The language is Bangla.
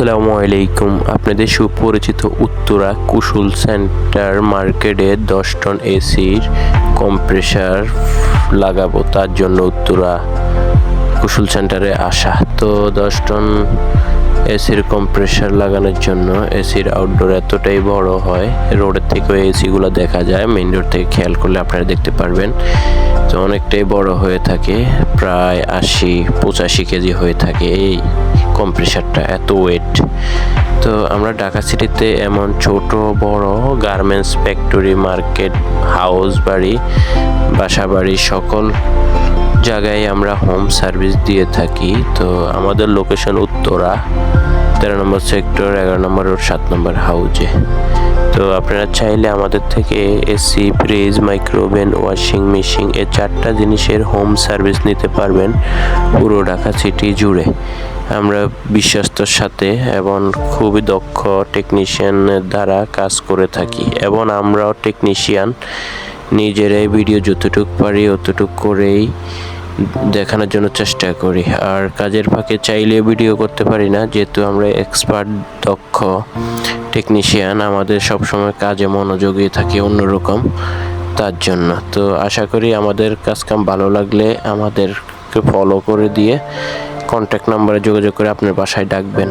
আসসালামু আলাইকুম। আপনাদের সুপরিচিত উত্তরা কুশল সেন্টার মার্কেটে 10 টন এসির কম্প্রেসার লাগাবো, তার জন্য উত্তরা কুশল সেন্টারে আসা। তো 10 টন এসির কম্প্রেসার লাগানোর জন্য এসির আউটডোর এতটাই বড় হয়, রোডের থেকেও এসিগুলো দেখা যায়, মেইন রোড থেকে খেয়াল করলে আপনারা দেখতে পারবেন। তো অনেকটাই বড় হয়ে থাকে, প্রায় 80-85 কেজি হয়ে থাকে এই কম্প্রেসারটা, এত ওয়েট। তো আমরা ঢাকা সিটিতে এমন ছোট বড় গার্মেন্টস ফ্যাক্টরি, মার্কেট, হাউস বাড়ি, বাসা বাড়ি সকল জায়গায় আমরা হোম সার্ভিস দিয়ে থাকি। তো আমাদের location Uttara 13 number sector, 11 number road, 7 number হাউজে। তো আপনারা চাইলে আমাদের থেকে AC, fridge, micro oven, washing machine এই 4টা জিনিসের হোম সার্ভিস নিতে পারবেন পুরো ঢাকা সিটি জুড়ে। আমরা বিশ্বস্তর সাথে এবং খুবই দক্ষ টেকনিশিয়ানের দ্বারা কাজ করে থাকি, এবং আমরাও টেকনিশিয়ান নিজেরাই ভিডিও যতটুকু পারি অতটুকু করেই দেখানোর জন্য চেষ্টা করি। আর কাজের ফাঁকে চাইলে ভিডিও করতে পারি না, যেহেতু আমরা এক্সপার্ট দক্ষ টেকনিশিয়ান, আমাদের সবসময় কাজে মনোযোগী থাকি অন্যরকম, তার জন্য। তো আশা করি আমাদের কাজকাম ভালো লাগলে আমাদেরকে ফলো করে দিয়ে কন্ট্যাক্ট নাম্বারে যোগাযোগ করে আপনার বাসায় ডাকবেন।